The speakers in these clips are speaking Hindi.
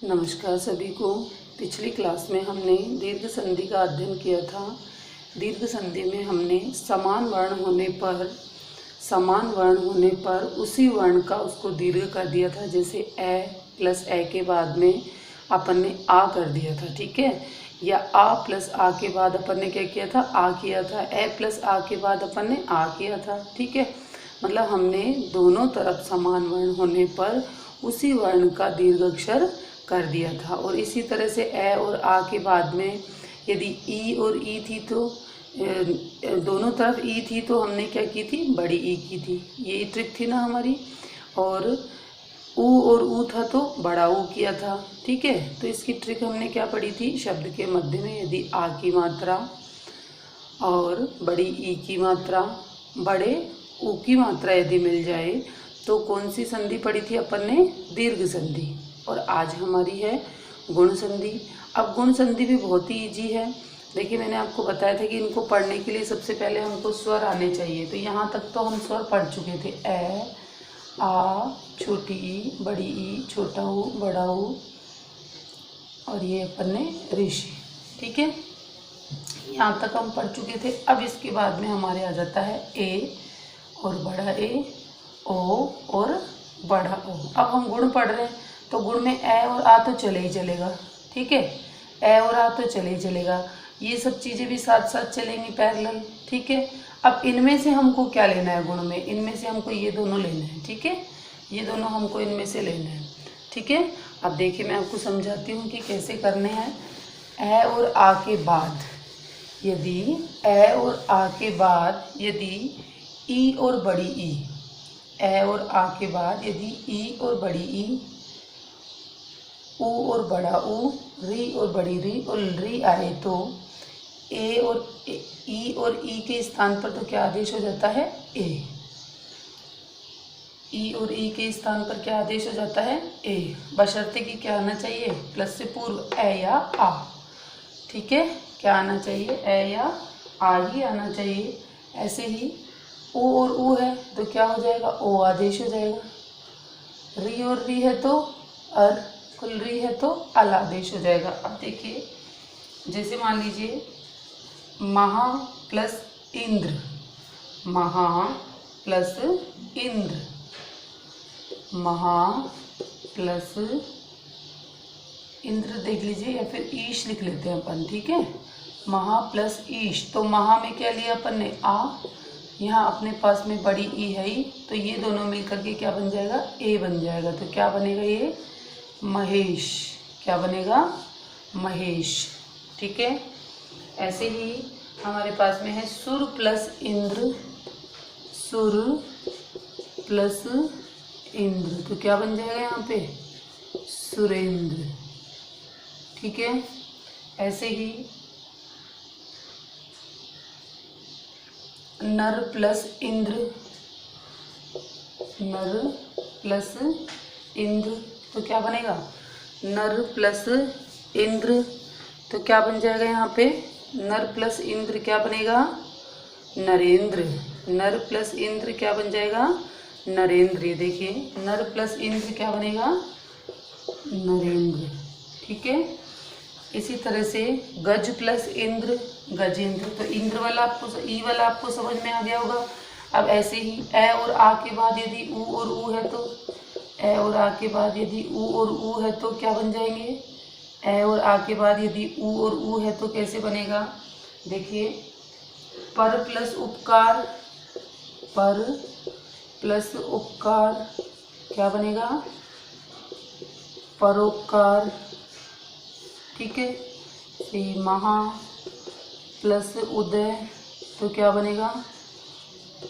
नमस्कार सभी को। पिछली क्लास में हमने दीर्घ संधि का अध्ययन किया था। दीर्घ संधि में हमने समान वर्ण होने पर उसी वर्ण का उसको दीर्घ कर दिया था। जैसे ए प्लस ए के बाद में अपन ने आ कर दिया था, ठीक है। या आ प्लस आ के बाद अपन ने क्या किया था, आ किया था। ए प्लस आ के बाद अपन ने आ किया था, ठीक है। मतलब हमने दोनों तरफ समान वर्ण होने पर उसी वर्ण का दीर्घ अक्षर कर दिया था। और इसी तरह से ए और आ के बाद में यदि ई और ई थी तो दोनों तरफ ई थी तो हमने क्या की थी, बड़ी ई की थी। यही ट्रिक थी ना हमारी। और ऊ और ऊ था तो बड़ा ऊ किया था, ठीक है। तो इसकी ट्रिक हमने क्या पढ़ी थी, शब्द के मध्य में यदि आ की मात्रा और बड़ी ई की मात्रा, बड़े ऊ की मात्रा यदि मिल जाए तो कौन सी संधि पढ़ी थी अपन ने, दीर्घ संधि। और आज हमारी है गुण संधि। अब गुण संधि भी बहुत ही ईजी है। देखिए मैंने आपको बताया था कि इनको पढ़ने के लिए सबसे पहले हमको स्वर आने चाहिए। तो यहाँ तक तो हम स्वर पढ़ चुके थे, ए आ, छोटी ई, बड़ी ई, छोटा ऊ, बड़ा ऊ, और ये अपन ने ऋषि, ठीक है। यहाँ तक हम पढ़ चुके थे। अब इसके बाद में हमारे आ जाता है ए और बड़ा ए, ओ और बड़ा ओ। अब हम गुण पढ़ रहे हैं तो गुण में ए और आ तो चले ही चलेगा, ठीक है। ए और आ तो चले ही चलेगा, ये सब चीज़ें भी साथ साथ चलेंगी पैरेलल, ठीक है। अब इनमें से हमको क्या लेना है, गुण में इनमें से हमको ये दोनों लेना है, ठीक है। ये दोनों हमको इनमें से लेना है, ठीक है। अब देखिए मैं आपको समझाती हूँ कि कैसे करने हैं। ए और आ के बाद यदि ए और आ के बाद यदि ई और बड़ी ई, ए और आ के बाद यदि ई और बड़ी ई, ऊ और बड़ा ऊ, री और बड़ी री और री आए तो ए और ई और ई के स्थान पर तो क्या आदेश हो जाता है, ए। ई और ई के स्थान पर क्या आदेश हो जाता है, ए। बशर्ते कि क्या आना चाहिए, प्लस से पूर्व ए या आ, ठीक है। क्या आना चाहिए, ए या आ ही आना चाहिए। ऐसे ही ओ और ऊ है तो क्या हो जाएगा, ओ आदेश हो जाएगा। री और री है तो अर, कुल री है तो अल आदेश हो जाएगा। अब देखिए जैसे मान लीजिए महा प्लस इंद्र, महा प्लस इंद्र, महा प्लस इंद्र देख लीजिए, या फिर ईश लिख लेते हैं अपन, ठीक है। महा प्लस ईश, तो महा में क्या लिया अपन ने, आ। यहाँ अपने पास में बड़ी ई है ही, तो ये दोनों मिलकर के क्या बन जाएगा, ए बन जाएगा। तो क्या बनेगा ये, महेश। क्या बनेगा, महेश, ठीक है। ऐसे ही हमारे पास में है सुर प्लस इंद्र, सुर प्लस इंद्र, तो क्या बन जाएगा यहाँ पे, सुरेंद्र, ठीक है। ऐसे ही नर प्लस इंद्र, नर प्लस इंद्र, तो क्या बनेगा, नर प्लस इंद्र, तो क्या बन जाएगा यहाँ पे, नर प्लस इंद्र क्या बनेगा, नरेंद्र। नर प्लस इंद्र क्या बन जाएगा, नरेंद्र। ये देखिए नर प्लस इंद्र क्या बनेगा, नरेंद्र, ठीक है। इसी तरह से गज प्लस इंद्र, गजेंद्र। तो इंद्र वाला आपको, ई वाला आपको समझ में आ गया होगा। अब ऐसे ही ए और आ के बाद यदि ऊ और ऊ है तो, ए और आ के बाद यदि ऊ और ऊ है तो क्या बन जाएंगे, ए और आ के बाद यदि ऊ और ऊ है तो कैसे बनेगा, देखिए पर प्लस उपकार, पर प्लस उपकार क्या बनेगा, परोपकार, ठीक है। महा प्लस उदय तो क्या बनेगा,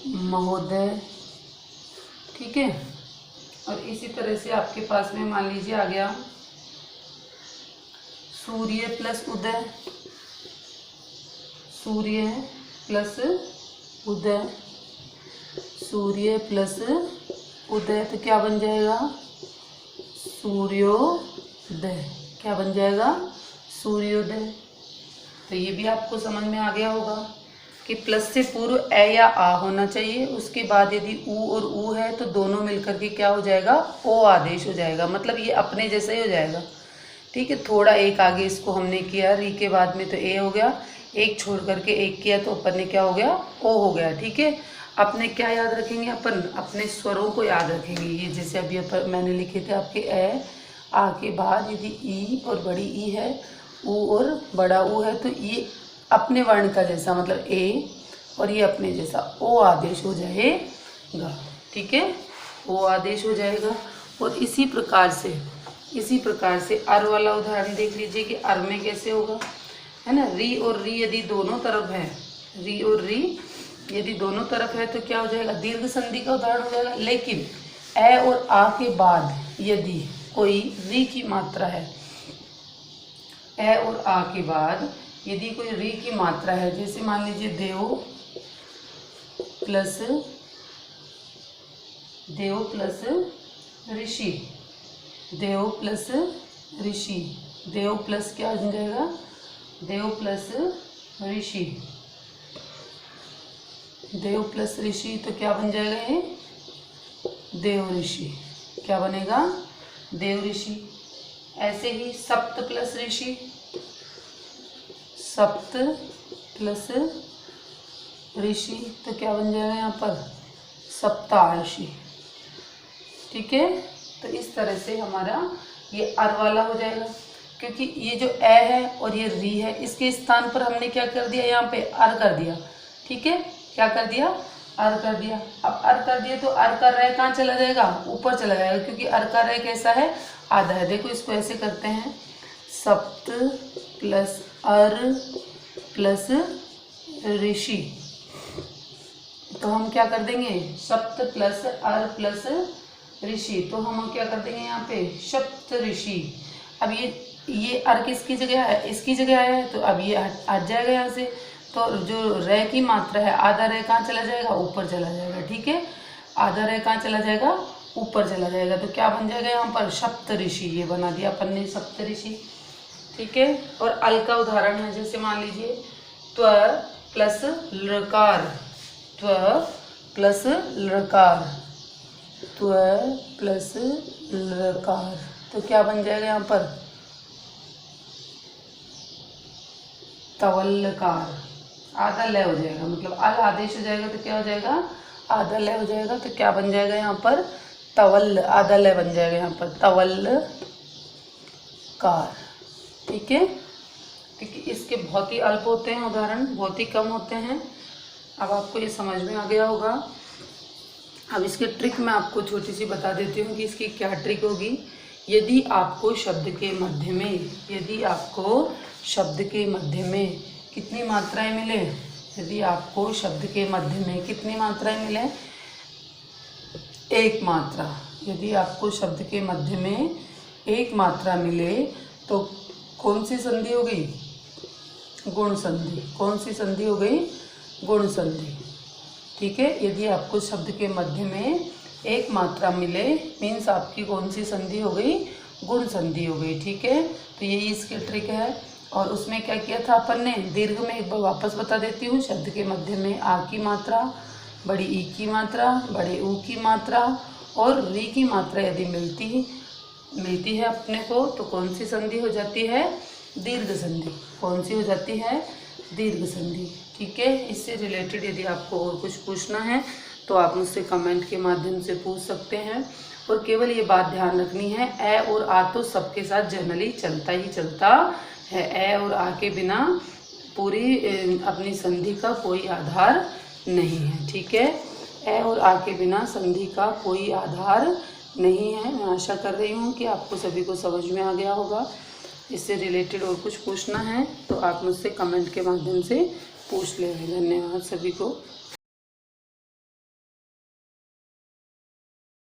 महोदय, ठीक है। और इसी तरह से आपके पास में मान लीजिए आ गया सूर्य प्लस उदय, सूर्य प्लस उदय, सूर्य प्लस उदय, तो क्या बन जाएगा, सूर्योदय। क्या बन जाएगा, सूर्योदय। तो ये भी आपको समझ में आ गया होगा कि प्लस से पूर्व ए या आ होना चाहिए, उसके बाद यदि ऊ और ऊ है तो दोनों मिलकर के क्या हो जाएगा, ओ आदेश हो जाएगा। मतलब ये अपने जैसा ही हो जाएगा। ठीक है। थोड़ा एक आगे इसको हमने किया, री के बाद में तो ए हो गया, एक छोड़ करके एक किया तो अपन ने क्या हो गया, ओ हो गया। ठीक है। अपने क्या याद रखेंगे, अपन अपने स्वरों को याद रखेंगे। ये जैसे अभी मैंने लिखे थे आपके ए, आ के बाद यदि ई और बड़ी ई है, ऊ और बड़ा ऊ है, तो ये अपने वर्ण का जैसा मतलब ए, और ये अपने जैसा ओ आदेश हो जाएगा। ठीक है, ओ आदेश हो जाएगा। और इसी प्रकार से अर वाला उदाहरण देख लीजिए कि अर में कैसे होगा, है ना। री और री यदि दोनों तरफ है, री और री यदि दोनों तरफ है तो क्या हो जाएगा, दीर्घ संधि का उदाहरण हो जाएगा। लेकिन ए और आ के बाद यदि कोई री की मात्रा है, ए और आ के बाद यदि कोई री की मात्रा है, जैसे मान लीजिए देव प्लस ऋषि, देव प्लस ऋषि, देव प्लस क्या बन जाएगा, देव प्लस ऋषि, देव प्लस ऋषि, तो क्या बन जाएगा ये, देव ऋषि। क्या बनेगा, देव ऋषि। ऐसे ही सप्त प्लस ऋषि, सप्त प्लस ऋषि, तो क्या बन जाएगा यहाँ पर, सप्ताऋषि। ठीक है। तो इस तरह से हमारा ये अर वाला हो जाएगा, क्योंकि ये जो ए है और ये री है, इसके स्थान पर हमने क्या कर दिया, यहाँ पे अर कर दिया। ठीक है, क्या कर दिया, अर कर दिया। अब अर कर दिया तो अर का रे कहाँ चला जाएगा, ऊपर चला जाएगा, क्योंकि अर का रे कैसा है, आधा है। देखो इसको ऐसे करते हैं, सप्त प्लस अर प्लस ऋषि, तो हम क्या कर देंगे, सप्त प्लस अर प्लस ऋषि, तो हम क्या कर देंगे यहाँ पे, सप्त ऋषि। अब ये अर किसकी जगह है, इसकी जगह आया है, तो अब ये हट जाएगा यहाँ से, तो जो रे की मात्रा है, आधा रे कहाँ चला जाएगा, ऊपर चला जाएगा। ठीक है, आधा रे कहाँ चला जाएगा, ऊपर चला जाएगा, तो क्या बन जाएगा यहाँ पर, सप्तऋषि। ये बना दिया अपन ने, सप्तऋषि। ठीक है। और अल का उदाहरण है, जैसे मान लीजिए त्व प्लस लकार, त्व प्लस लकार, त्व प्लस लकार, तो क्या बन जाएगा यहाँ पर, तवल्लकार। आधा लय हो जाएगा, मतलब अल आदेश हो जाएगा तो क्या हो जाएगा, आधा लय हो जाएगा, तो क्या बन जाएगा यहाँ पर, तवल्ल, आधा लय बन जाएगा यहाँ पर, तवल्लकार। ठीक है। ठीक है, इसके बहुत ही अल्प होते हैं उदाहरण, बहुत ही कम होते हैं। अब आपको ये समझ में आ गया होगा। अब इसकी ट्रिक मैं आपको छोटी सी बता देती हूँ कि इसकी क्या ट्रिक होगी। यदि आपको शब्द के मध्य में कितनी मात्राएं मिले, यदि आपको शब्द के मध्य में कितनी मात्राएं मिले, एक मात्रा। यदि आपको शब्द के मध्य में एक मात्रा मिले तो कौन सी संधि हो गई, गुण संधि। कौन सी संधि हो गई, गुण संधि। ठीक है। यदि आपको शब्द के मध्य में एक मात्रा मिले, मीन्स आपकी कौन सी संधि हो गई, गुण संधि हो गई। ठीक है। तो यही इसकी ट्रिक है। और उसमें क्या किया था अपन ने, दीर्घ में एक बार वापस बता देती हूँ। शब्द के मध्य में आ की मात्रा, बड़ी ई की मात्रा, बड़े ऊ की मात्रा और री की मात्रा यदि मिलती है अपने को, तो कौन सी संधि हो जाती है, दीर्घ संधि। कौन सी हो जाती है, दीर्घ संधि। ठीक है। इससे रिलेटेड यदि आपको और कुछ पूछना है तो आप मुझसे कमेंट के माध्यम से पूछ सकते हैं। और केवल ये बात ध्यान रखनी है, ए और आ तो सबके साथ जनरली चलता ही चलता है। ए और आ के बिना पूरी अपनी संधि का कोई आधार नहीं है। ठीक है। ए और आ के बिना संधि का कोई आधार नहीं है। मैं आशा कर रही हूँ कि आपको सभी को समझ में आ गया होगा। इससे रिलेटेड और कुछ पूछना है तो आप मुझसे कमेंट के माध्यम से पूछ लेंगे। धन्यवाद सभी को।